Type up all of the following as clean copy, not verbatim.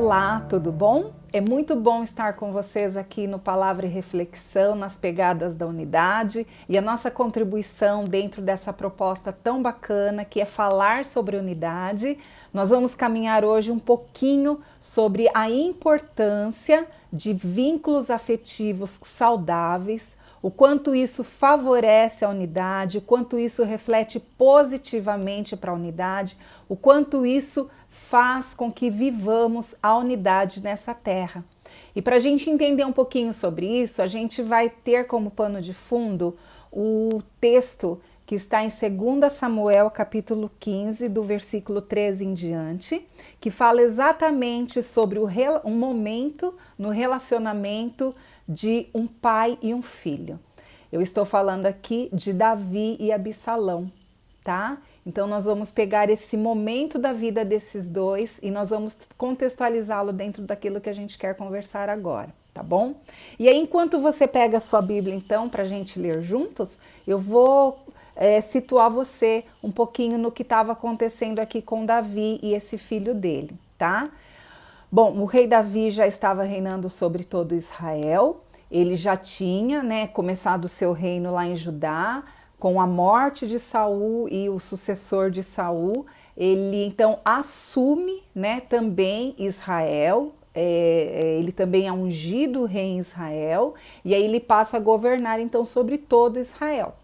Olá, tudo bom? É muito bom estar com vocês aqui no Palavra e Reflexão, nas pegadas da unidade e a nossa contribuição dentro dessa proposta tão bacana que é falar sobre unidade. Nós vamos caminhar hoje um pouquinho sobre a importância de vínculos afetivos saudáveis, o quanto isso favorece a unidade, o quanto isso reflete positivamente para a unidade, o quanto isso faz com que vivamos a unidade nessa terra. E para a gente entender um pouquinho sobre isso, a gente vai ter como pano de fundo o texto que está em 2 Samuel, capítulo 15, do versículo 13 em diante, que fala exatamente sobre um momento no relacionamento de um pai e um filho. Eu estou falando aqui de Davi e Absalão, tá? Então nós vamos pegar esse momento da vida desses dois e nós vamos contextualizá-lo dentro daquilo que a gente quer conversar agora, tá bom? E aí, enquanto você pega a sua Bíblia, então, para a gente ler juntos, eu vou situar você um pouquinho no que estava acontecendo aqui com Davi e esse filho dele, tá? Bom, o rei Davi já estava reinando sobre todo Israel, ele já tinha, começado o seu reino lá em Judá. Com a morte de Saul e o sucessor de Saul, ele então assume, também Israel, ele também é ungido rei em Israel, e aí ele passa a governar então sobre todo Israel.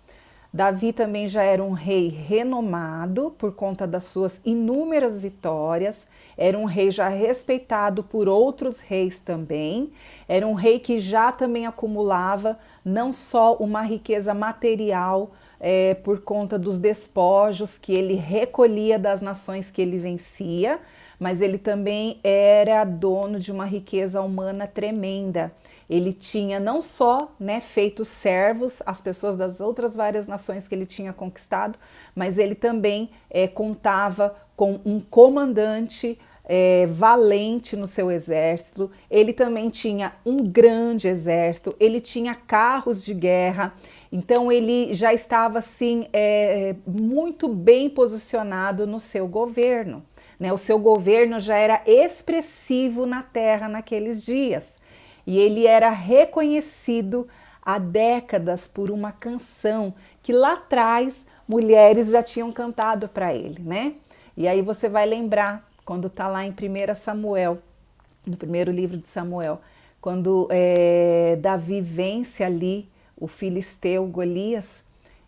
Davi também já era um rei renomado por conta das suas inúmeras vitórias, era um rei já respeitado por outros reis também, era um rei que já também acumulava não só uma riqueza material, por conta dos despojos que ele recolhia das nações que ele vencia, mas ele também era dono de uma riqueza humana tremenda. Ele tinha não só feito servos às pessoas das outras várias nações que ele tinha conquistado, mas ele também contava com um comandante valente no seu exército, ele também tinha um grande exército, ele tinha carros de guerra, então ele já estava assim muito bem posicionado no seu governo, O seu governo já era expressivo na terra naqueles dias e ele era reconhecido há décadas por uma canção que lá atrás mulheres já tinham cantado para ele, E aí você vai lembrar quando está lá em 1 Samuel, no primeiro livro de Samuel, quando Davi vence ali o filisteu Golias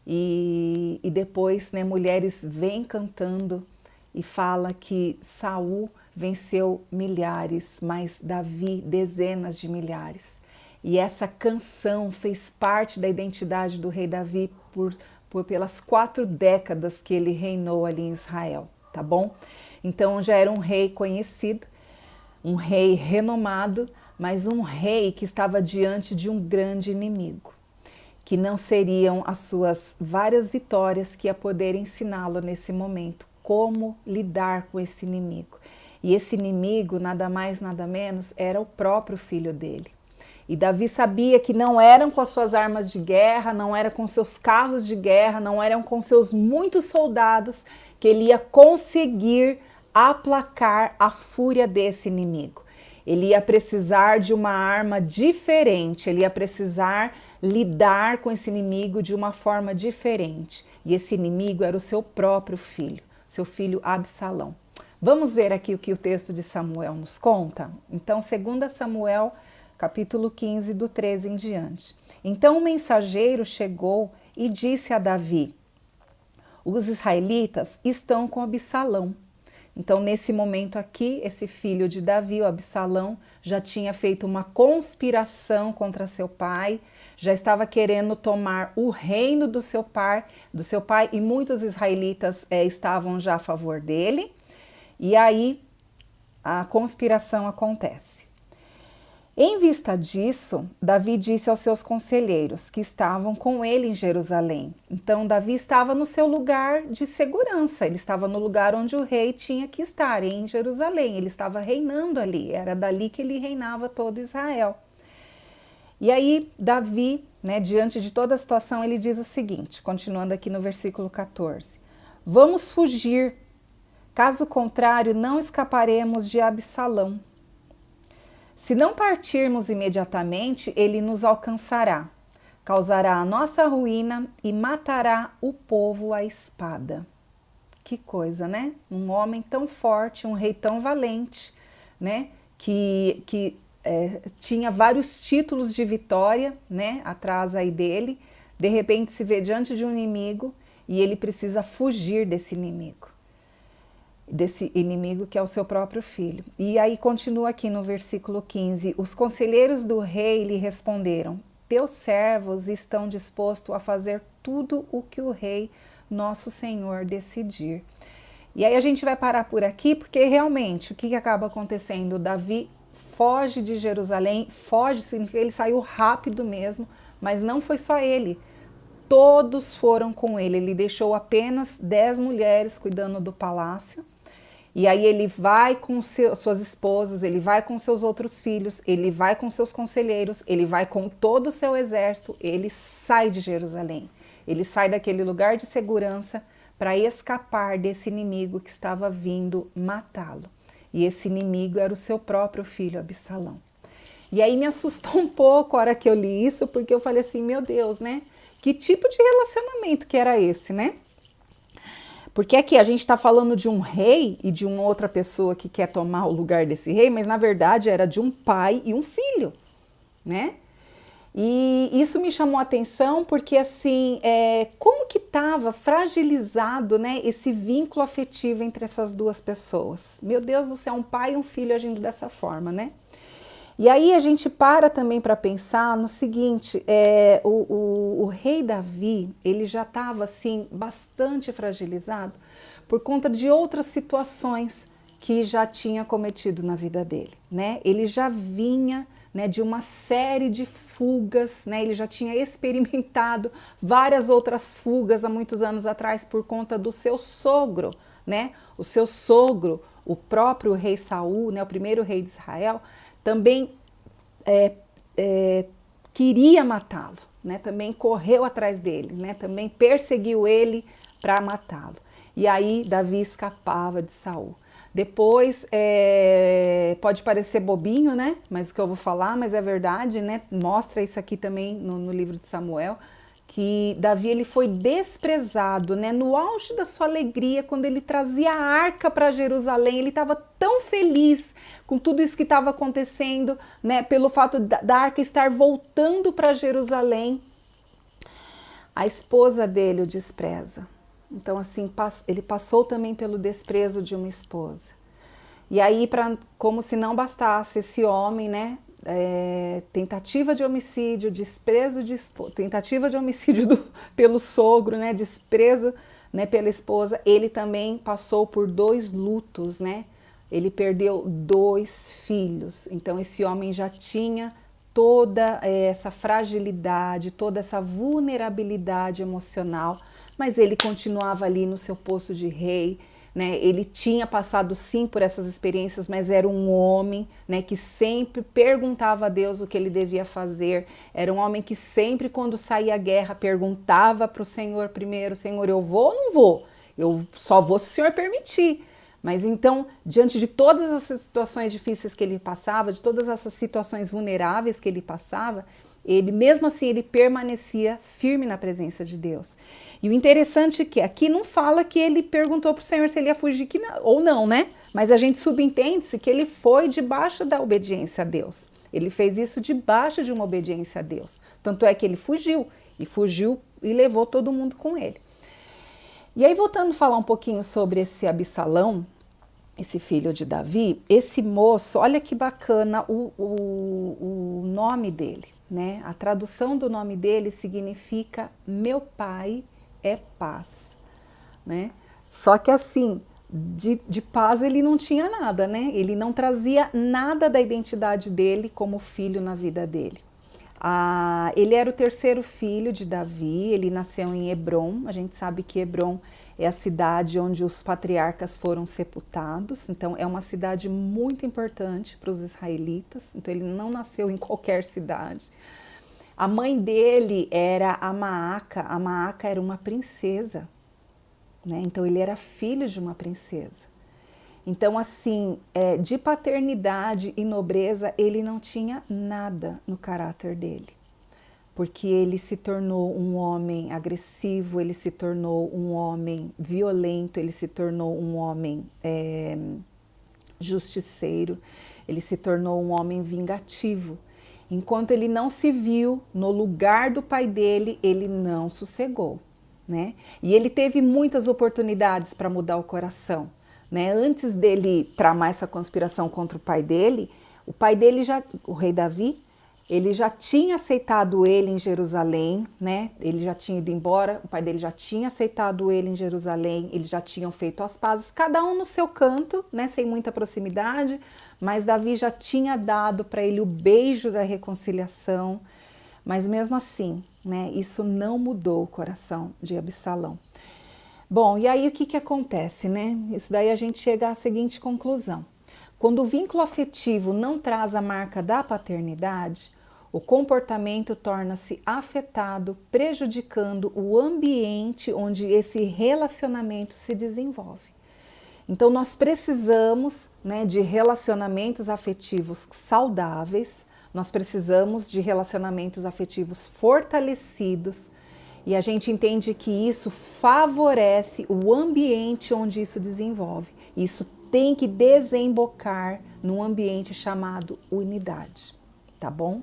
e depois mulheres vêm cantando e fala que Saul venceu milhares, mas Davi dezenas de milhares. E essa canção fez parte da identidade do rei Davi pelas 4 décadas que ele reinou ali em Israel, tá bom? Então já era um rei conhecido, um rei renomado, mas um rei que estava diante de um grande inimigo, que não seriam as suas várias vitórias que ia poder ensiná-lo nesse momento, como lidar com esse inimigo. E esse inimigo, nada mais, nada menos, era o próprio filho dele. E Davi sabia que não eram com as suas armas de guerra, não era com seus carros de guerra, não eram com seus muitos soldados que ele ia conseguir aplacar a fúria desse inimigo. Ele ia precisar de uma arma diferente, ele ia precisar lidar com esse inimigo de uma forma diferente. E esse inimigo era o seu próprio filho, seu filho Absalão. Vamos ver aqui o que o texto de Samuel nos conta? Então, 2 Samuel, capítulo 15, do 13 em diante. Então o mensageiro chegou e disse a Davi: os israelitas estão com Absalão. Então, nesse momento aqui, esse filho de Davi, o Absalão, já tinha feito uma conspiração contra seu pai, já estava querendo tomar o reino do seu pai, e muitos israelitas estavam já a favor dele. E aí, a conspiração acontece. Em vista disso, Davi disse aos seus conselheiros que estavam com ele em Jerusalém. Então, Davi estava no seu lugar de segurança, ele estava no lugar onde o rei tinha que estar, em Jerusalém. Ele estava reinando ali, era dali que ele reinava todo Israel. E aí, Davi, diante de toda a situação, ele diz o seguinte, continuando aqui no versículo 14: vamos fugir, caso contrário, não escaparemos de Absalão. Se não partirmos imediatamente, ele nos alcançará, causará a nossa ruína e matará o povo à espada. Que coisa, né? Um homem tão forte, um rei tão valente, né? Que tinha vários títulos de vitória, né? Atrás aí dele. De repente se vê diante de um inimigo e ele precisa fugir desse inimigo que é o seu próprio filho. E aí continua aqui no versículo 15: os conselheiros do rei lhe responderam: teus servos estão dispostos a fazer tudo o que o rei, nosso senhor, decidir. E aí a gente vai parar por aqui, porque realmente o que acaba acontecendo? Davi foge de Jerusalém, foge, significa que ele saiu rápido mesmo, mas não foi só ele. Todos foram com ele, ele deixou apenas 10 mulheres cuidando do palácio. E aí ele vai com suas esposas, ele vai com seus outros filhos, ele vai com seus conselheiros, ele vai com todo o seu exército, ele sai de Jerusalém. Ele sai daquele lugar de segurança para escapar desse inimigo que estava vindo matá-lo. E esse inimigo era o seu próprio filho Absalão. E aí me assustou um pouco a hora que eu li isso, porque eu falei assim, meu Deus, né? Que tipo de relacionamento que era esse, né? Porque aqui a gente está falando de um rei e de uma outra pessoa que quer tomar o lugar desse rei, mas na verdade era de um pai e um filho, né? E isso me chamou a atenção porque assim, como que estava fragilizado, né, esse vínculo afetivo entre essas duas pessoas. Meu Deus do céu, um pai e um filho agindo dessa forma, né? E aí a gente para também para pensar no seguinte, o rei Davi, ele já estava assim bastante fragilizado por conta de outras situações que já tinha cometido na vida dele, né? Ele já vinha, né, de uma série de fugas, né? Ele já tinha experimentado várias outras fugas há muitos anos atrás por conta do seu sogro, né? O seu sogro, o próprio rei Saul, né, o primeiro rei de Israel, também queria matá-lo, né? Também correu atrás dele, né? Também perseguiu ele para matá-lo. E aí Davi escapava de Saul. Depois, pode parecer bobinho, né? Mas o que eu vou falar, mas é verdade, né? Mostra isso aqui também no livro de Samuel, que Davi ele foi desprezado, né? No auge da sua alegria, quando ele trazia a arca para Jerusalém, ele estava tão feliz com tudo isso que estava acontecendo, né? Pelo fato da arca estar voltando para Jerusalém, a esposa dele o despreza. Então, assim, ele passou também pelo desprezo de uma esposa. E aí, como se não bastasse esse homem, né? Tentativa de homicídio, desprezo de esposa, tentativa de homicídio pelo sogro, né? Desprezo, né, pela esposa. Ele também passou por 2 lutos, né? Ele perdeu 2 filhos. Então, esse homem já tinha toda essa fragilidade, toda essa vulnerabilidade emocional, mas ele continuava ali no seu posto de rei, né? Ele tinha passado sim por essas experiências, mas era um homem, né, que sempre perguntava a Deus o que ele devia fazer. Era um homem que sempre, quando saía a guerra, perguntava para o Senhor primeiro: Senhor, eu vou ou não vou? Eu só vou se o Senhor permitir. Mas então, diante de todas essas situações difíceis que ele passava, de todas essas situações vulneráveis que ele passava, ele mesmo assim ele permanecia firme na presença de Deus. E o interessante é que aqui não fala que ele perguntou para o Senhor se ele ia fugir ou não, né? Mas a gente subentende-se que ele foi debaixo da obediência a Deus. Ele fez isso debaixo de uma obediência a Deus. Tanto é que ele fugiu e levou todo mundo com ele. E aí, voltando a falar um pouquinho sobre esse Absalão, esse filho de Davi, esse moço, olha que bacana o nome dele, né? A tradução do nome dele significa meu pai é paz, né? Só que assim, de paz ele não tinha nada, né? Ele não trazia nada da identidade dele como filho na vida dele. Ele era o 3º filho de Davi, ele nasceu em Hebrom. A gente sabe que Hebrom é a cidade onde os patriarcas foram sepultados, então é uma cidade muito importante para os israelitas, então ele não nasceu em qualquer cidade. A mãe dele era a Maaca era uma princesa, né? Então ele era filho de uma princesa. Então, assim, de paternidade e nobreza, ele não tinha nada no caráter dele, porque ele se tornou um homem agressivo, ele se tornou um homem violento, ele se tornou um homem justiceiro, ele se tornou um homem vingativo. Enquanto ele não se viu no lugar do pai dele, ele não sossegou, né? E ele teve muitas oportunidades para mudar o coração, né? Antes dele tramar essa conspiração contra o pai dele já, o rei Davi, ele já tinha aceitado ele em Jerusalém, né? Ele já tinha ido embora, o pai dele já tinha aceitado ele em Jerusalém, eles já tinham feito as pazes, cada um no seu canto, né? Sem muita proximidade, mas Davi já tinha dado para ele o beijo da reconciliação, mas mesmo assim, né? Isso não mudou o coração de Absalão. Bom, e aí o que acontece, né? Isso daí a gente chega à seguinte conclusão. Quando o vínculo afetivo não traz a marca da paternidade, o comportamento torna-se afetado, prejudicando o ambiente onde esse relacionamento se desenvolve. Então, nós precisamos, né, de relacionamentos afetivos saudáveis, nós precisamos de relacionamentos afetivos fortalecidos, e a gente entende que isso favorece o ambiente onde isso desenvolve. Isso tem que desembocar num ambiente chamado unidade, tá bom?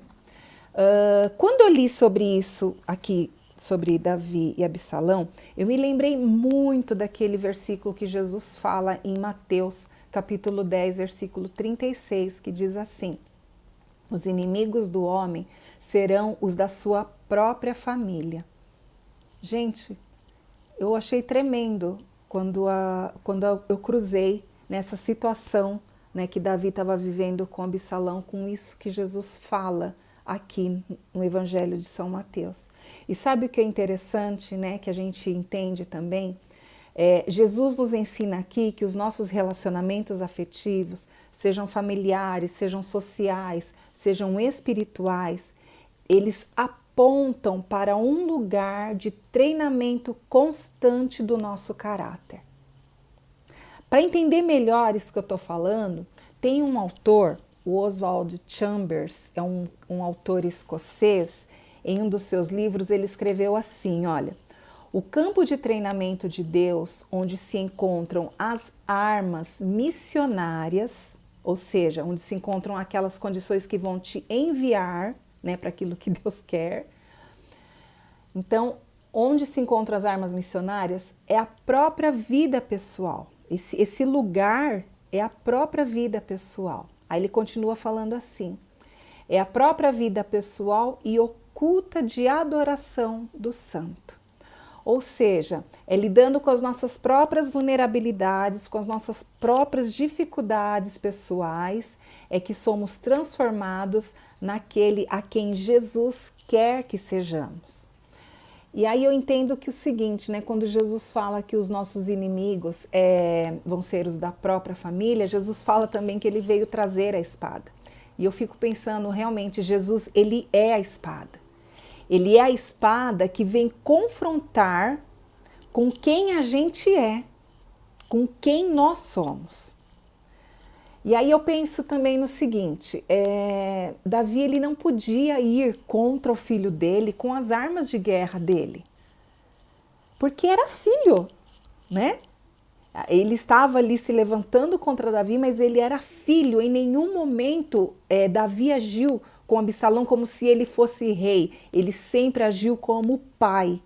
Quando eu li sobre isso aqui, sobre Davi e Absalão, eu me lembrei muito daquele versículo que Jesus fala em Mateus, capítulo 10, versículo 36, que diz assim: os inimigos do homem serão os da sua própria família. Gente, eu achei tremendo quando eu cruzei nessa situação, né, que Davi estava vivendo com Absalão, com isso que Jesus fala aqui no Evangelho de São Mateus. E sabe o que é interessante, né, que a gente entende também? Jesus nos ensina aqui que os nossos relacionamentos afetivos, sejam familiares, sejam sociais, sejam espirituais, eles apontam para um lugar de treinamento constante do nosso caráter. Para entender melhor isso que eu estou falando, tem um autor, o Oswald Chambers, é um autor escocês. Em um dos seus livros ele escreveu assim, olha: o campo de treinamento de Deus, onde se encontram as armas missionárias, ou seja, onde se encontram aquelas condições que vão te enviar, né, para aquilo que Deus quer. Então, onde se encontram as armas missionárias é a própria vida pessoal. Esse lugar é a própria vida pessoal. Aí ele continua falando assim: é a própria vida pessoal e oculta de adoração do santo. Ou seja, é lidando com as nossas próprias vulnerabilidades, com as nossas próprias dificuldades pessoais, é que somos transformados naquele a quem Jesus quer que sejamos. E aí eu entendo que o seguinte, né, quando Jesus fala que os nossos inimigos vão ser os da própria família, Jesus fala também que ele veio trazer a espada. E eu fico pensando, realmente, Jesus, ele é a espada. Ele é a espada que vem confrontar com quem a gente é, com quem nós somos. E aí eu penso também no seguinte, Davi ele não podia ir contra o filho dele com as armas de guerra dele, porque era filho, né? Ele estava ali se levantando contra Davi, mas ele era filho. Em nenhum momento Davi agiu com Absalão como se ele fosse rei. Ele sempre agiu como pai,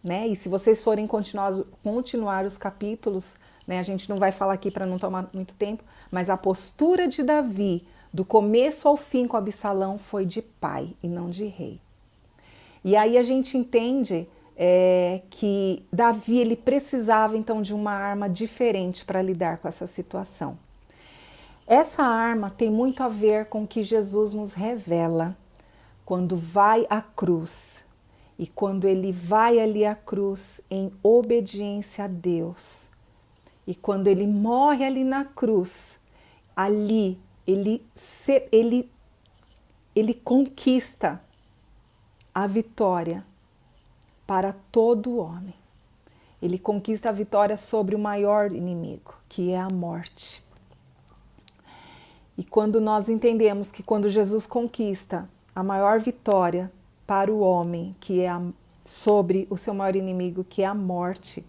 né? E se vocês forem continuar os capítulos, né, a gente não vai falar aqui para não tomar muito tempo, mas a postura de Davi, do começo ao fim com Absalão, foi de pai e não de rei. E aí a gente entende que Davi ele precisava então de uma arma diferente para lidar com essa situação. Essa arma tem muito a ver com o que Jesus nos revela quando vai à cruz. E quando ele vai ali à cruz em obediência a Deus. E quando ele morre ali na cruz, ali ele conquista a vitória para todo homem. Ele conquista a vitória sobre o maior inimigo, que é a morte. E quando nós entendemos que quando Jesus conquista a maior vitória para o homem, que é sobre o seu maior inimigo, que é a morte,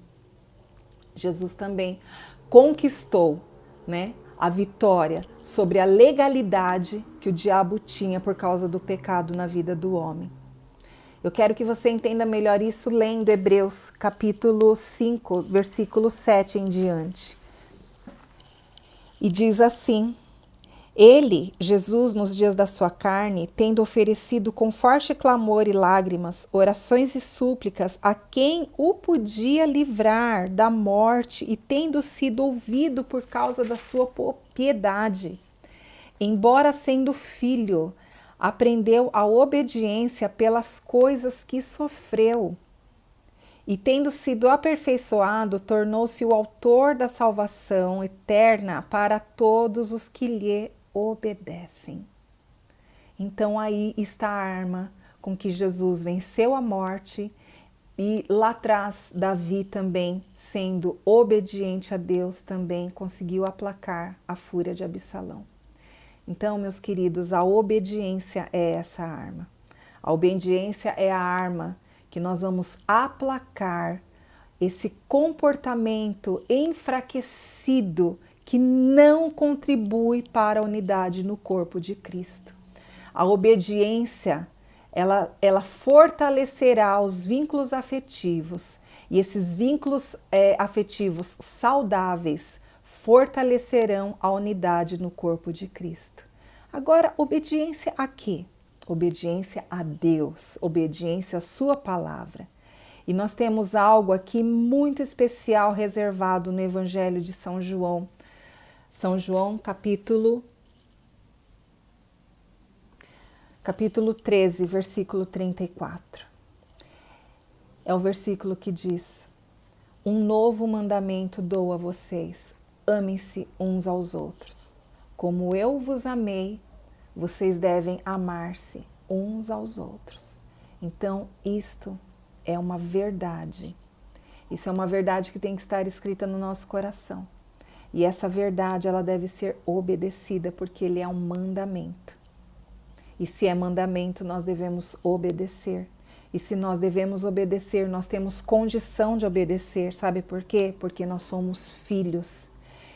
Jesus também conquistou, né, a vitória sobre a legalidade que o diabo tinha por causa do pecado na vida do homem. Eu quero que você entenda melhor isso lendo Hebreus capítulo 5, versículo 7 em diante. E diz assim: Ele, Jesus, nos dias da sua carne, tendo oferecido com forte clamor e lágrimas, orações e súplicas a quem o podia livrar da morte e tendo sido ouvido por causa da sua piedade, embora sendo filho, aprendeu a obediência pelas coisas que sofreu. E tendo sido aperfeiçoado, tornou-se o autor da salvação eterna para todos os que lhe obedecem. Então aí está a arma com que Jesus venceu a morte e lá atrás Davi também, sendo obediente a Deus, também conseguiu aplacar a fúria de Absalão. Então, meus queridos, a obediência é essa arma. A obediência é a arma que nós vamos aplacar esse comportamento enfraquecido que não contribui para a unidade no corpo de Cristo. A obediência, ela fortalecerá os vínculos afetivos e esses vínculos afetivos saudáveis fortalecerão a unidade no corpo de Cristo. Agora, obediência a quê? Obediência a Deus, obediência à sua palavra. E nós temos algo aqui muito especial reservado no Evangelho de São João. São João, capítulo 13, versículo 34. É o versículo que diz: Um novo mandamento dou a vocês, amem-se uns aos outros. Como eu vos amei, vocês devem amar-se uns aos outros. Então, isto é uma verdade. Isso é uma verdade que tem que estar escrita no nosso coração. E essa verdade, ela deve ser obedecida, porque ele é um mandamento. E se é mandamento, nós devemos obedecer. E se nós devemos obedecer, nós temos condição de obedecer. Sabe por quê? Porque nós somos filhos.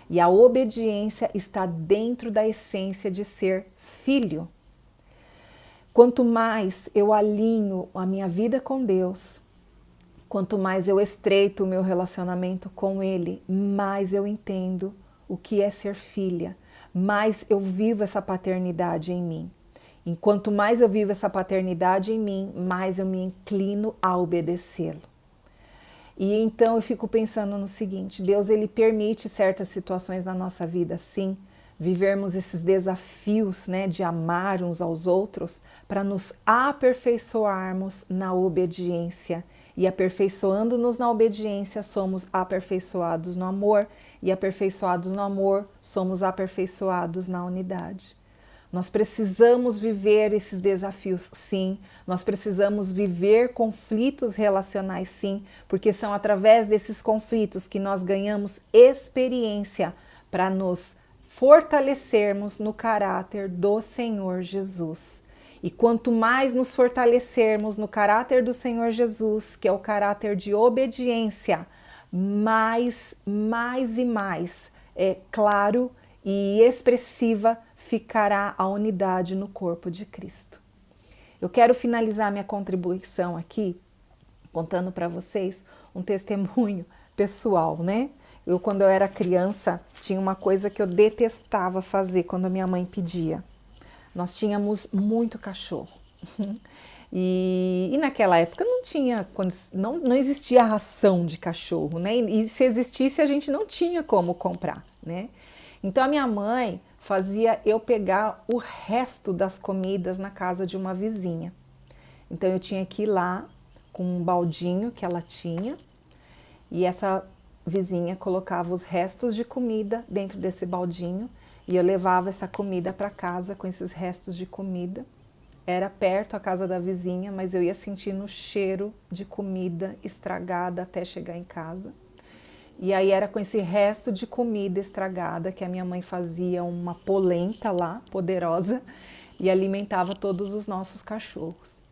E a obediência está dentro da essência de ser filho. Quanto mais eu alinho a minha vida com Deus, quanto mais eu estreito o meu relacionamento com Ele, mais eu entendo o que é ser filha, mais eu vivo essa paternidade em mim. E quanto mais eu vivo essa paternidade em mim, mais eu me inclino a obedecê-lo. E então eu fico pensando no seguinte: Deus, ele permite certas situações na nossa vida, sim, vivermos esses desafios, né, de amar uns aos outros, para nos aperfeiçoarmos na obediência. E aperfeiçoando-nos na obediência, somos aperfeiçoados no amor, e aperfeiçoados no amor, somos aperfeiçoados na unidade. Nós precisamos viver esses desafios, sim. Nós precisamos viver conflitos relacionais, sim, porque são através desses conflitos que nós ganhamos experiência para nos fortalecermos no caráter do Senhor Jesus. E quanto mais nos fortalecermos no caráter do Senhor Jesus, que é o caráter de obediência, mais e mais claro e expressiva ficará a unidade no corpo de Cristo. Eu quero finalizar minha contribuição aqui contando para vocês um testemunho pessoal, né? Quando eu era criança, tinha uma coisa que eu detestava fazer quando a minha mãe pedia. Nós tínhamos muito cachorro. E naquela época não existia ração de cachorro, né? E se existisse, a gente não tinha como comprar, né? Então a minha mãe fazia eu pegar o resto das comidas na casa de uma vizinha. Então eu tinha que ir lá com um baldinho que ela tinha e essa vizinha colocava os restos de comida dentro desse baldinho e eu levava essa comida para casa com esses restos de comida Era perto a casa da vizinha, mas eu ia sentindo o cheiro de comida estragada até chegar em casa. E aí era com esse resto de comida estragada que a minha mãe fazia uma polenta lá, poderosa, e alimentava todos os nossos cachorros.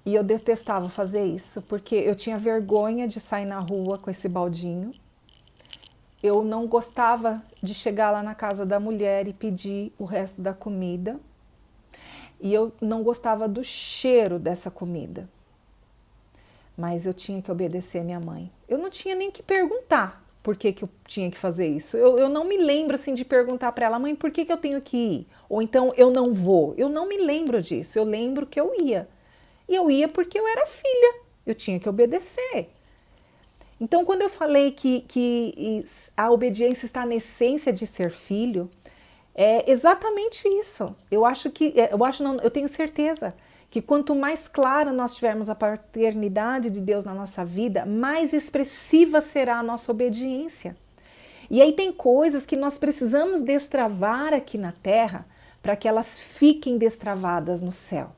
E eu detestava fazer isso, porque eu tinha vergonha de sair na rua com esse baldinho. Eu não gostava de chegar lá na casa da mulher e pedir o resto da comida. E eu não gostava do cheiro dessa comida. Mas eu tinha que obedecer a minha mãe. Eu não tinha nem que perguntar por que eu tinha que fazer isso. Eu não me lembro assim de perguntar para ela, mãe, por que eu tenho que ir? Ou então eu não vou. Eu não me lembro disso. Eu lembro que eu ia. E eu ia porque eu era filha. Eu tinha que obedecer. Então, quando eu falei que a obediência está na essência de ser filho, é exatamente isso. Eu tenho certeza que quanto mais clara nós tivermos a paternidade de Deus na nossa vida, mais expressiva será a nossa obediência. E aí tem coisas que nós precisamos destravar aqui na terra para que elas fiquem destravadas no céu.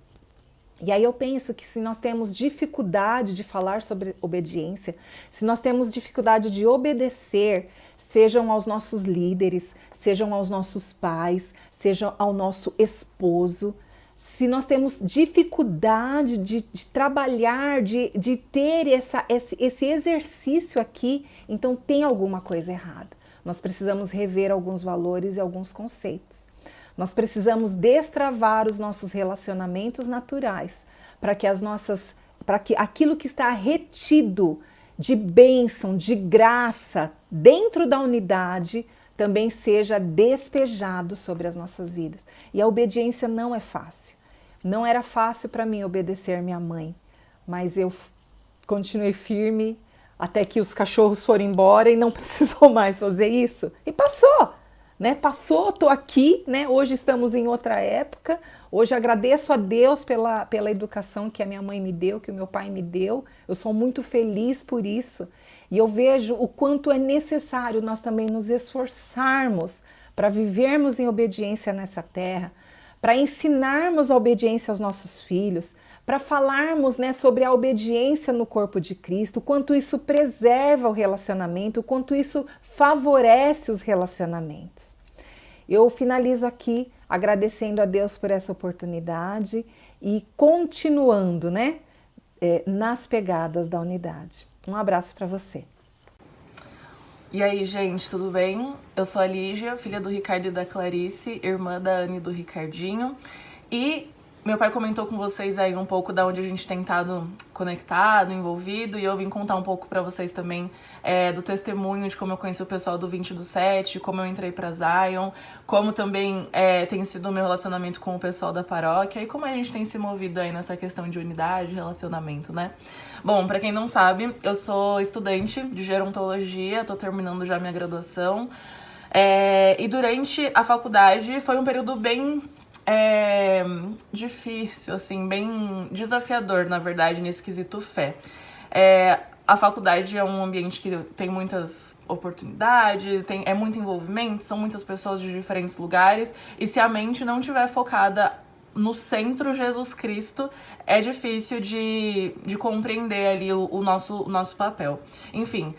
E aí eu penso que se nós temos dificuldade de falar sobre obediência, se nós temos dificuldade de obedecer, sejam aos nossos líderes, sejam aos nossos pais, sejam ao nosso esposo, se nós temos dificuldade de trabalhar, de ter esse exercício aqui, então tem alguma coisa errada. Nós precisamos rever alguns valores e alguns conceitos. Nós precisamos destravar os nossos relacionamentos naturais para que aquilo que está retido de bênção, de graça dentro da unidade também seja despejado sobre as nossas vidas. E a obediência não é fácil. Não era fácil para mim obedecer minha mãe, mas eu continuei firme até que os cachorros foram embora e não precisou mais fazer isso. E passou! Né? Passou, estou aqui, né? Hoje estamos em outra época. Hoje agradeço a Deus pela educação que a minha mãe me deu, que o meu pai me deu. Eu sou muito feliz por isso. E eu vejo o quanto é necessário nós também nos esforçarmos para vivermos em obediência nessa terra, para ensinarmos a obediência aos nossos filhos, para falarmos, né, sobre a obediência no corpo de Cristo, o quanto isso preserva o relacionamento, o quanto isso favorece os relacionamentos. Eu finalizo aqui agradecendo a Deus por essa oportunidade e continuando, né, nas pegadas da unidade. Um abraço para você. E aí, gente, tudo bem? Eu sou a Lígia, filha do Ricardo e da Clarice, irmã da Anne e do Ricardinho. E meu pai comentou com vocês aí um pouco da onde a gente tem estado conectado, envolvido, e eu vim contar um pouco pra vocês também do testemunho de como eu conheci o pessoal do 20 do 7, como eu entrei pra Zion, como também tem sido o meu relacionamento com o pessoal da paróquia e como a gente tem se movido aí nessa questão de unidade, relacionamento, né? Bom, pra quem não sabe, eu sou estudante de gerontologia, tô terminando já minha graduação, e durante a faculdade foi um período bem difícil, assim, bem desafiador, na verdade, nesse quesito fé. A faculdade é um ambiente que tem muitas oportunidades, é muito envolvimento, são muitas pessoas de diferentes lugares, e se a mente não estiver focada no centro Jesus Cristo, é difícil de compreender ali o nosso papel. Enfim,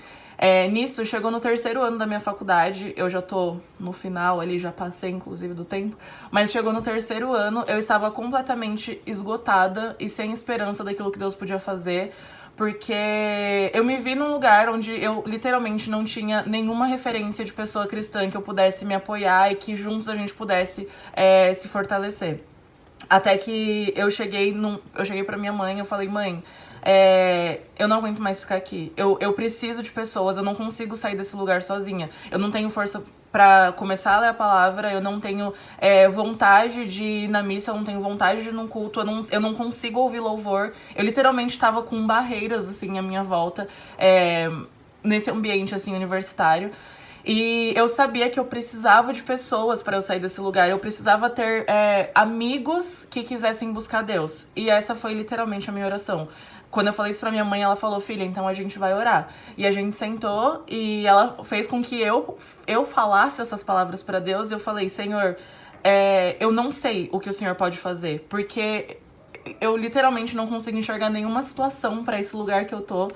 nisso, chegou no terceiro ano da minha faculdade, eu já tô no final ali, já passei inclusive do tempo, mas chegou no terceiro ano, eu estava completamente esgotada e sem esperança daquilo que Deus podia fazer, porque eu me vi num lugar onde eu literalmente não tinha nenhuma referência de pessoa cristã que eu pudesse me apoiar e que juntos a gente pudesse se fortalecer. Até que eu cheguei pra minha mãe, eu falei, mãe, eu não aguento mais ficar aqui. Eu preciso de pessoas, eu não consigo sair desse lugar sozinha. Eu não tenho força pra começar a ler a palavra, eu não tenho vontade de ir na missa, eu não tenho vontade de ir num culto, eu não consigo ouvir louvor. Eu literalmente tava com barreiras, assim, à minha volta, nesse ambiente, assim, universitário. E eu sabia que eu precisava de pessoas para eu sair desse lugar. Eu precisava ter amigos que quisessem buscar Deus. E essa foi literalmente a minha oração. Quando eu falei isso pra minha mãe, ela falou, filha, então a gente vai orar. E a gente sentou e ela fez com que eu falasse essas palavras pra Deus. E eu falei, Senhor, eu não sei o que o Senhor pode fazer, porque eu literalmente não consigo enxergar nenhuma situação pra esse lugar que eu tô.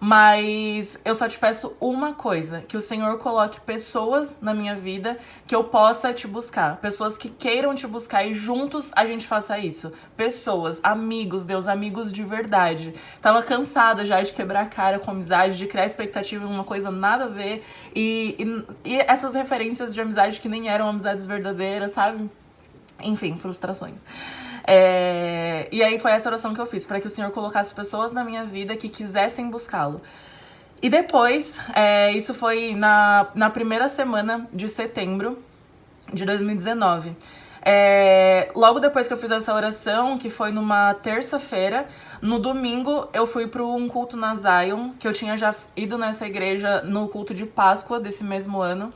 Mas eu só te peço uma coisa, que o Senhor coloque pessoas na minha vida que eu possa te buscar. Pessoas que queiram te buscar e juntos a gente faça isso. Pessoas, amigos, Deus, amigos de verdade. Tava cansada já de quebrar a cara com amizade, de criar expectativa em uma coisa nada a ver. E essas referências de amizade que nem eram amizades verdadeiras, sabe? Enfim, frustrações. E aí foi essa oração que eu fiz, para que o Senhor colocasse pessoas na minha vida que quisessem buscá-lo. E depois, isso foi na primeira semana de setembro de 2019. Logo depois que eu fiz essa oração, que foi numa terça-feira, no domingo eu fui para um culto na Zion, que eu tinha já ido nessa igreja no culto de Páscoa desse mesmo ano.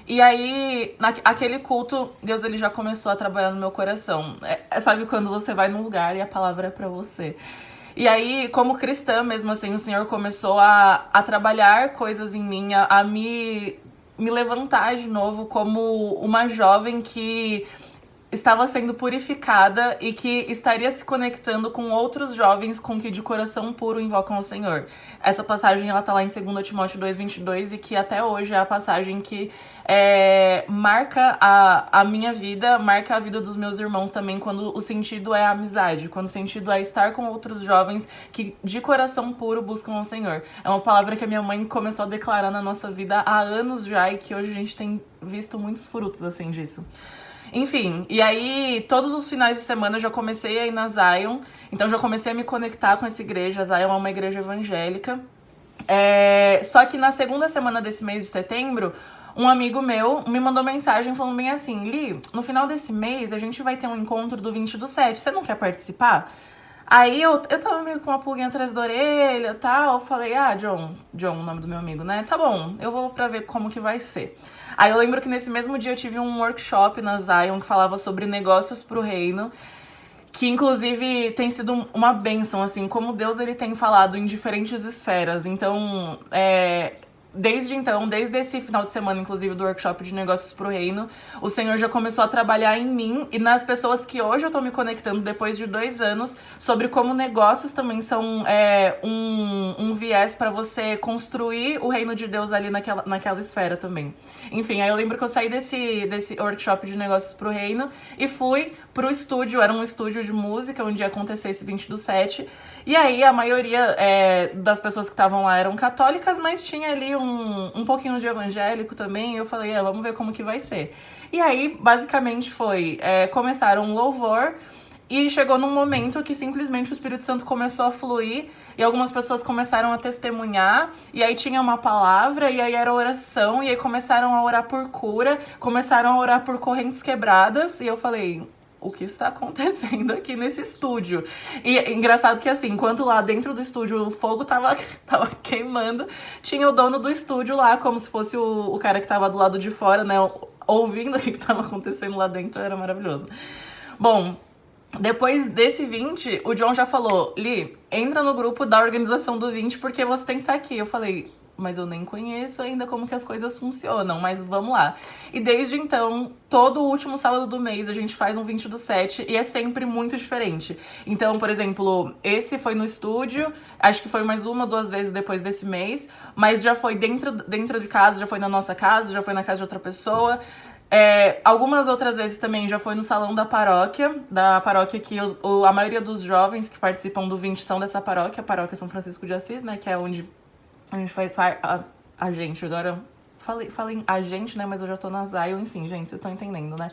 E aí, naquele culto, Deus ele já começou a trabalhar no meu coração. Sabe quando você vai num lugar e a palavra é pra você? E aí, como cristã mesmo assim, o Senhor começou a trabalhar coisas em mim, a me levantar de novo como uma jovem que estava sendo purificada e que estaria se conectando com outros jovens com que de coração puro invocam ao Senhor. Essa passagem ela tá lá em 2 Timóteo 2:22 e que até hoje é a passagem que marca a minha vida, marca a vida dos meus irmãos também, quando o sentido é a amizade, quando o sentido é estar com outros jovens que de coração puro buscam ao Senhor. É uma palavra que a minha mãe começou a declarar na nossa vida há anos já e que hoje a gente tem visto muitos frutos assim disso. Enfim, e aí todos os finais de semana eu já comecei a ir na Zion, então já comecei a me conectar com essa igreja. A Zion é uma igreja evangélica. Só que na segunda semana desse mês de setembro, um amigo meu me mandou mensagem falando bem assim: Li, no final desse mês a gente vai ter um encontro do 20/7, você não quer participar? Aí eu tava meio com uma pulguinha atrás da orelha e tal, eu falei, John, o nome do meu amigo, né? Tá bom, eu vou pra ver como que vai ser. Aí eu lembro que nesse mesmo dia eu tive um workshop na Zion que falava sobre negócios pro reino, que inclusive tem sido uma bênção, assim, como Deus ele tem falado em diferentes esferas. Então, desde esse final de semana, inclusive, do workshop de negócios pro reino, o Senhor já começou a trabalhar em mim e nas pessoas que hoje eu tô me conectando depois de 2 anos, sobre como negócios também são um viés pra você construir o reino de Deus ali naquela esfera também. Enfim, aí eu lembro que eu saí desse workshop de negócios pro reino e fui pro estúdio, era um estúdio de música onde ia acontecer esse 20/7. E aí a maioria das pessoas que estavam lá eram católicas, mas tinha ali um pouquinho de evangélico também. E eu falei, vamos ver como que vai ser. E aí, basicamente, começaram um louvor e chegou num momento que simplesmente o Espírito Santo começou a fluir e algumas pessoas começaram a testemunhar, e aí tinha uma palavra, e aí era oração, e aí começaram a orar por cura, começaram a orar por correntes quebradas, e eu falei, o que está acontecendo aqui nesse estúdio? E é engraçado que assim, enquanto lá dentro do estúdio o fogo tava queimando, tinha o dono do estúdio lá, como se fosse o cara que tava do lado de fora, né, ouvindo o que tava acontecendo lá dentro. Era maravilhoso. Bom, depois desse 20, o John já falou, Li, entra no grupo da organização do 20 porque você tem que estar aqui. Eu falei, mas eu nem conheço ainda como que as coisas funcionam, mas vamos lá. E desde então, todo o último sábado do mês a gente faz um 20/7 e é sempre muito diferente. Então, por exemplo, esse foi no estúdio, acho que foi mais 1 ou 2 vezes depois desse mês, mas já foi dentro de casa, já foi na nossa casa, já foi na casa de outra pessoa. Algumas outras vezes também já foi no salão da paróquia que a maioria dos jovens que participam do 20 são dessa paróquia, a paróquia São Francisco de Assis, né, que é onde a gente faz a gente, agora falei a gente, né, mas eu já tô na Zion, enfim, gente, vocês estão entendendo, né?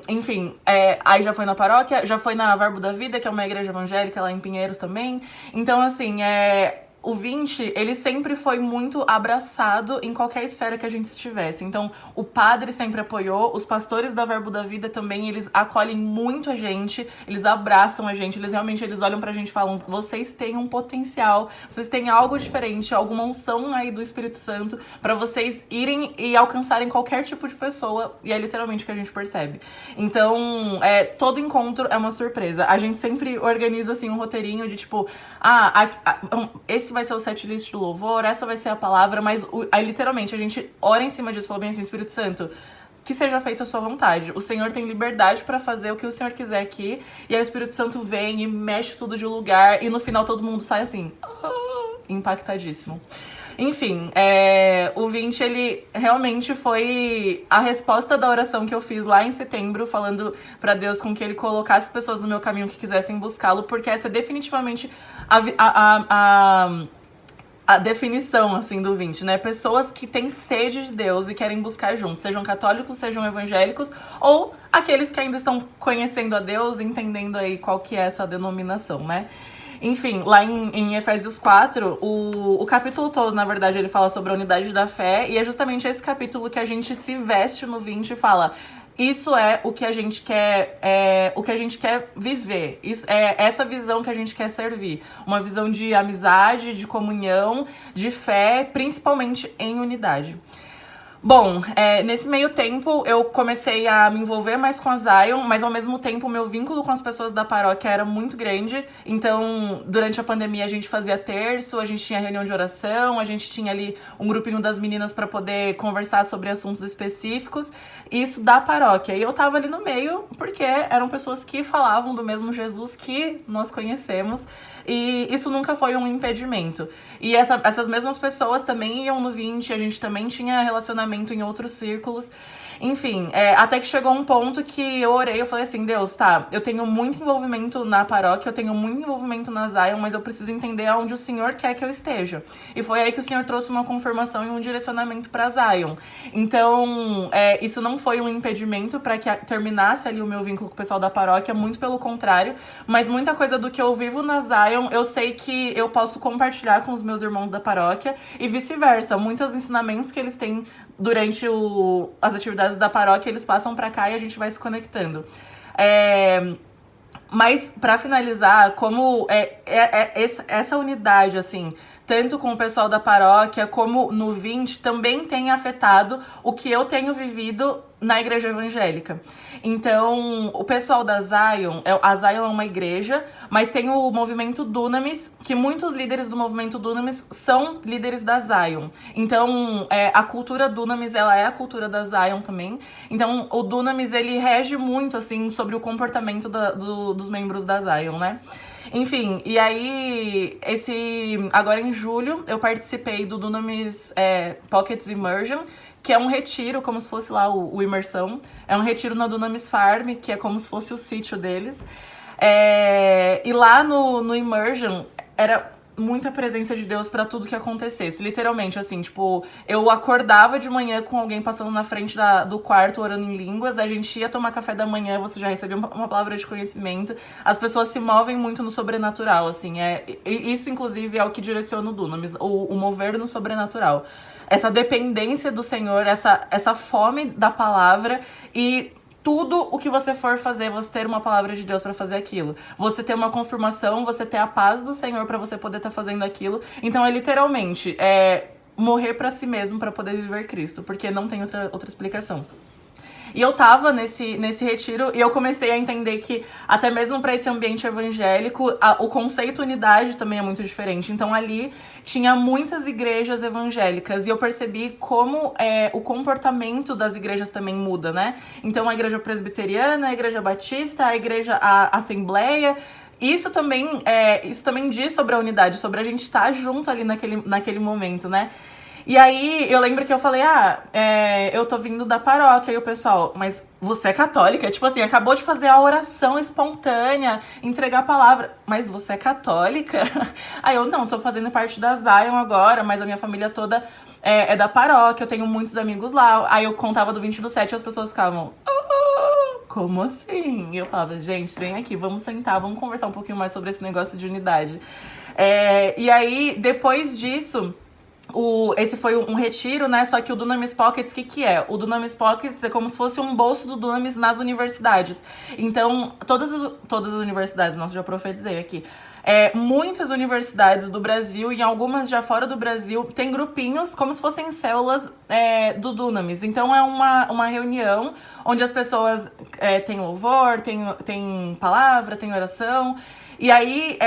Enfim, aí já foi na paróquia, já foi na Verbo da Vida, que é uma igreja evangélica lá em Pinheiros também. Então, assim, o 20, ele sempre foi muito abraçado em qualquer esfera que a gente estivesse. Então, o padre sempre apoiou, os pastores da Verbo da Vida também, eles acolhem muito a gente, eles abraçam a gente, eles olham pra gente e falam, vocês têm um potencial, vocês têm algo diferente, alguma unção aí do Espírito Santo pra vocês irem e alcançarem qualquer tipo de pessoa, e é literalmente o que a gente percebe. Então, todo encontro é uma surpresa. A gente sempre organiza, assim, um roteirinho de tipo, esse vai ser o setlist do louvor, essa vai ser a palavra, mas aí literalmente a gente ora em cima disso, falou bem assim, Espírito Santo, que seja feita a sua vontade. O Senhor tem liberdade pra fazer o que o Senhor quiser aqui. E aí o Espírito Santo vem e mexe tudo de lugar. E no final todo mundo sai assim, impactadíssimo. Enfim, o 20, ele realmente foi a resposta da oração que eu fiz lá em setembro, falando pra Deus com que ele colocasse pessoas no meu caminho que quisessem buscá-lo, porque essa é definitivamente a definição, assim, do 20, né? Pessoas que têm sede de Deus e querem buscar juntos, sejam católicos, sejam evangélicos, ou aqueles que ainda estão conhecendo a Deus, entendendo aí qual que é essa denominação, né? Enfim, lá em Efésios 4, o capítulo todo, na verdade, ele fala sobre a unidade da fé, e é justamente esse capítulo que a gente se veste no 20 e fala: isso é o que a gente quer, o que a gente quer viver. Isso é essa visão que a gente quer servir. Uma visão de amizade, de comunhão, de fé, principalmente em unidade. Bom, nesse meio tempo eu comecei a me envolver mais com a Zion, mas ao mesmo tempo o meu vínculo com as pessoas da paróquia era muito grande. Então, durante a pandemia a gente fazia terço, a gente tinha reunião de oração, a gente tinha ali um grupinho das meninas para poder conversar sobre assuntos específicos. Isso da paróquia. E eu tava ali no meio porque eram pessoas que falavam do mesmo Jesus que nós conhecemos. E isso nunca foi um impedimento. E essas mesmas pessoas também iam no 20, a gente também tinha relacionamento em outros círculos. Enfim, até que chegou um ponto que eu orei, eu falei assim: Deus, tá, eu tenho muito envolvimento na paróquia, eu tenho muito envolvimento na Zion, mas eu preciso entender aonde o Senhor quer que eu esteja. E foi aí que o Senhor trouxe uma confirmação e um direcionamento pra Zion. Então, isso não foi um impedimento para que terminasse ali o meu vínculo com o pessoal da paróquia, muito pelo contrário, mas muita coisa do que eu vivo na Zion, eu sei que eu posso compartilhar com os meus irmãos da paróquia e vice-versa. Muitos ensinamentos que eles têm durante as atividades da paróquia, eles passam pra cá e a gente vai se conectando. Mas, pra finalizar, como essa unidade, assim, tanto com o pessoal da paróquia como no 20, também tem afetado o que eu tenho vivido na igreja evangélica. Então, o pessoal da Zion, a Zion é uma igreja, mas tem o movimento Dunamis, que muitos líderes do movimento Dunamis são líderes da Zion. Então, a cultura Dunamis, ela é a cultura da Zion também. Então, o Dunamis, ele rege muito, assim, sobre o comportamento dos membros da Zion, né? Enfim, e aí, agora em julho, eu participei do Dunamis Pockets Immersion, que é um retiro, como se fosse lá o Imersão. É um retiro na Dunamis Farm, que é como se fosse o sítio deles. E lá no Immersion, era muita presença de Deus pra tudo que acontecesse. Literalmente, assim, tipo, eu acordava de manhã com alguém passando na frente do quarto, orando em línguas, a gente ia tomar café da manhã, você já recebia uma palavra de conhecimento. As pessoas se movem muito no sobrenatural, assim. Isso, inclusive, é o que direciona o Dunamis, o mover no sobrenatural. Essa dependência do Senhor, essa fome da palavra e tudo o que você for fazer, você ter uma palavra de Deus pra fazer aquilo. Você ter uma confirmação, você ter a paz do Senhor pra você poder estar fazendo aquilo. Então é literalmente morrer pra si mesmo pra poder viver Cristo, porque não tem outra explicação. E eu tava nesse retiro e eu comecei a entender que até mesmo para esse ambiente evangélico, o conceito unidade também é muito diferente. Então ali tinha muitas igrejas evangélicas e eu percebi como o comportamento das igrejas também muda, né? Então a igreja presbiteriana, a igreja batista, a assembleia. Isso também diz sobre a unidade, sobre a gente estar junto ali naquele momento, né? E aí, eu lembro que eu falei, eu tô vindo da paróquia, e o pessoal, mas você é católica? Tipo assim, acabou de fazer a oração espontânea, entregar a palavra, mas você é católica? Aí eu, não, tô fazendo parte da Zion agora, mas a minha família toda é da paróquia, eu tenho muitos amigos lá. Aí eu contava do 20 do 7 e as pessoas ficavam, como assim? E eu falava, gente, vem aqui, vamos sentar, vamos conversar um pouquinho mais sobre esse negócio de unidade. E aí, depois disso, esse foi um retiro, né? Só que o Dunamis Pockets, o que é? O Dunamis Pockets é como se fosse um bolso do Dunamis nas universidades. Então, todas as universidades, nossa, já profetizei aqui. Muitas universidades do Brasil e algumas já fora do Brasil tem grupinhos como se fossem células do Dunamis. Então é uma reunião onde as pessoas têm louvor, tem palavra, tem oração. E aí,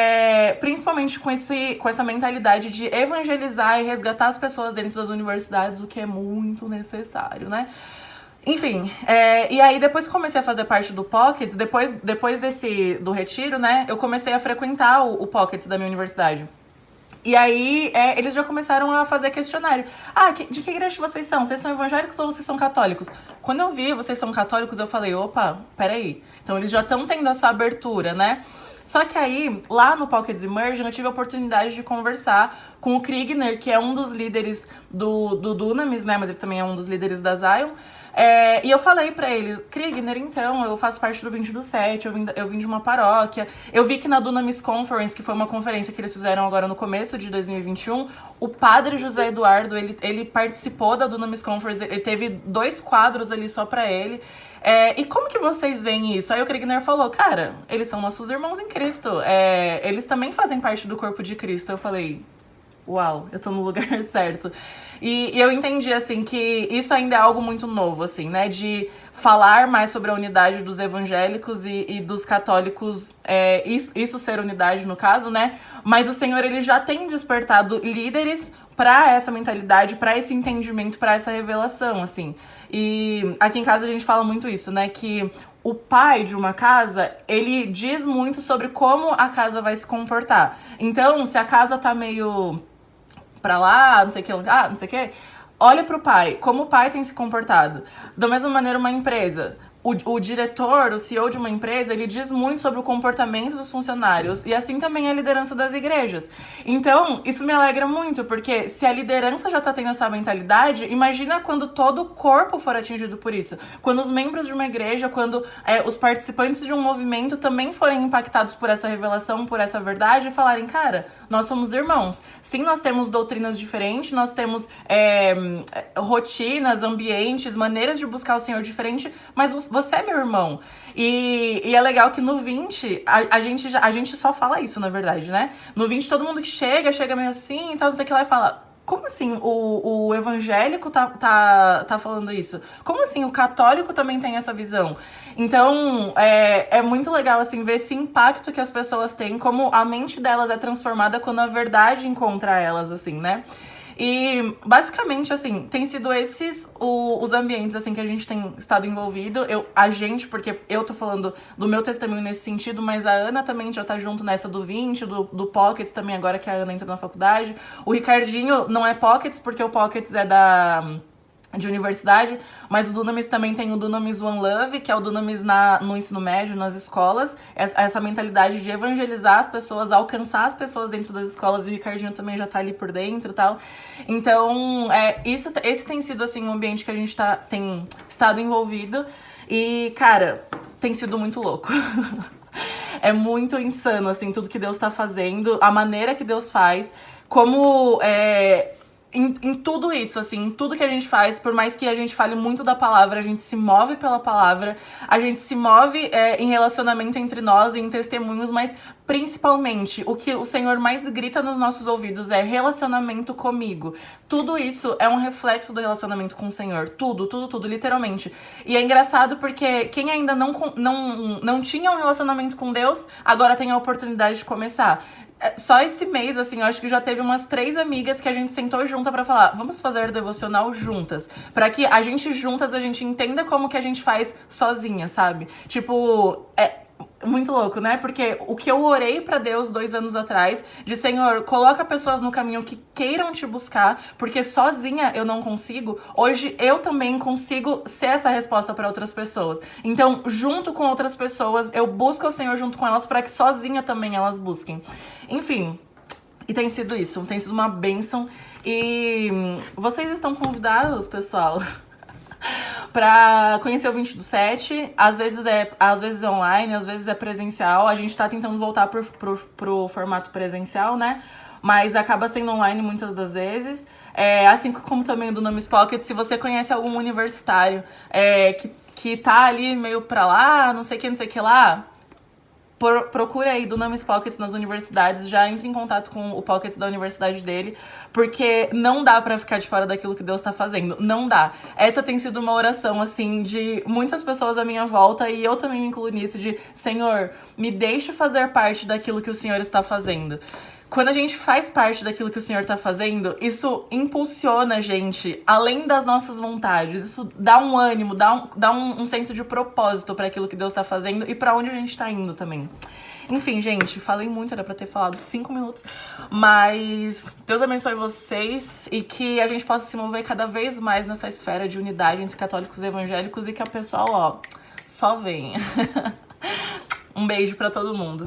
principalmente com essa mentalidade de evangelizar e resgatar as pessoas dentro das universidades, o que é muito necessário, né? Enfim, e aí depois que comecei a fazer parte do Pockets, depois do retiro, né, eu comecei a frequentar o Pockets da minha universidade. E aí, eles já começaram a fazer questionário. Ah, de que igreja vocês são? Vocês são evangélicos ou vocês são católicos? Quando eu vi vocês são católicos, eu falei, opa, peraí. Então eles já estão tendo essa abertura, né? Só que aí, lá no Pockets Immersion, eu tive a oportunidade de conversar com o Kriegner, que é um dos líderes do Dunamis, né? Mas ele também é um dos líderes da Zion. E eu falei pra eles, Kriegner, então, eu faço parte do 20 do 7, eu vim de uma paróquia. Eu vi que na Dunamis Conference, que foi uma conferência que eles fizeram agora no começo de 2021, o padre José Eduardo, ele participou da Dunamis Conference, ele teve 2 quadros ali só pra ele. E como que vocês veem isso? Aí o Kriegner falou, cara, eles são nossos irmãos em Cristo. Eles também fazem parte do corpo de Cristo. Eu falei, uau, eu tô no lugar certo. E eu entendi, assim, que isso ainda é algo muito novo, assim, né? De falar mais sobre a unidade dos evangélicos e dos católicos, isso ser unidade no caso, né? Mas o Senhor, ele já tem despertado líderes para essa mentalidade, para esse entendimento, para essa revelação, assim. E aqui em casa a gente fala muito isso, né? Que o pai de uma casa, ele diz muito sobre como a casa vai se comportar. Então, se a casa tá meio pra lá, não sei o que, não sei o que, olha pro pai, como o pai tem se comportado. Da mesma maneira, uma empresa. O diretor, o CEO de uma empresa, ele diz muito sobre o comportamento dos funcionários e assim também a liderança das igrejas. Então, isso me alegra muito, porque se a liderança já tá tendo essa mentalidade, imagina quando todo o corpo for atingido por isso. Quando os membros de uma igreja, quando os participantes de um movimento também forem impactados por essa revelação, por essa verdade e falarem, cara, nós somos irmãos. Sim, nós temos doutrinas diferentes, nós temos rotinas, ambientes, maneiras de buscar o Senhor diferente, mas você é meu irmão. E é legal que no 20, a gente só fala isso, na verdade, né? No 20, todo mundo que chega meio assim, então você que lá e fala, como assim o evangélico tá falando isso? Como assim o católico também tem essa visão? Então, é muito legal, assim, ver esse impacto que as pessoas têm, como a mente delas é transformada quando a verdade encontra elas, assim, né? E, basicamente, assim, tem sido esses os ambientes, assim, que a gente tem estado envolvido. Porque eu tô falando do meu testemunho nesse sentido, mas a Ana também já tá junto nessa do 20, do Pockets também, agora que a Ana entra na faculdade. O Ricardinho não é Pockets, porque o Pockets é de universidade, mas o Dunamis também tem o Dunamis One Love, que é o Dunamis no ensino médio, nas escolas, essa mentalidade de evangelizar as pessoas, alcançar as pessoas dentro das escolas, e o Ricardinho também já tá ali por dentro e tal. Então, esse tem sido, assim, um ambiente que a gente tem estado envolvido, e, cara, tem sido muito louco. É muito insano, assim, tudo que Deus tá fazendo, a maneira que Deus faz, como em tudo isso, assim, em tudo que a gente faz, por mais que a gente fale muito da palavra, a gente se move pela palavra, a gente se move em relacionamento entre nós e em testemunhos, mas principalmente o que o Senhor mais grita nos nossos ouvidos é relacionamento comigo. Tudo isso é um reflexo do relacionamento com o Senhor. Tudo, literalmente. E é engraçado porque quem ainda não tinha um relacionamento com Deus, agora tem a oportunidade de começar. Só esse mês, assim, eu acho que já teve umas 3 amigas que a gente sentou junta pra falar, vamos fazer devocional juntas. Pra que a gente entenda como que a gente faz sozinha, sabe? Tipo, muito louco, né? Porque o que eu orei pra Deus 2 anos atrás, de Senhor, coloca pessoas no caminho que queiram te buscar, porque sozinha eu não consigo, hoje eu também consigo ser essa resposta pra outras pessoas. Então, junto com outras pessoas, eu busco o Senhor junto com elas pra que sozinha também elas busquem. Enfim, e tem sido isso, tem sido uma bênção. E vocês estão convidados, pessoal, pra conhecer o 20 do 7, às vezes é online, às vezes é presencial. A gente tá tentando voltar pro formato presencial, né? Mas acaba sendo online muitas das vezes. Assim como também o Dunamis Pocket, se você conhece algum universitário que tá ali meio pra lá, não sei o que lá, procura aí Dunamis Pockets nas universidades, já entre em contato com o Pockets da universidade dele, porque não dá pra ficar de fora daquilo que Deus tá fazendo, não dá. Essa tem sido uma oração, assim, de muitas pessoas à minha volta, e eu também me incluo nisso, de Senhor, me deixe fazer parte daquilo que o Senhor está fazendo. quando a gente faz parte daquilo que o Senhor tá fazendo, isso impulsiona a gente além das nossas vontades. Isso dá um ânimo, dá um senso de propósito para aquilo que Deus tá fazendo e para onde a gente tá indo também. Enfim, gente, falei muito, era pra ter falado 5 minutos, mas Deus abençoe vocês e que a gente possa se mover cada vez mais nessa esfera de unidade entre católicos e evangélicos e que a pessoal, ó, só venha. Um beijo pra todo mundo.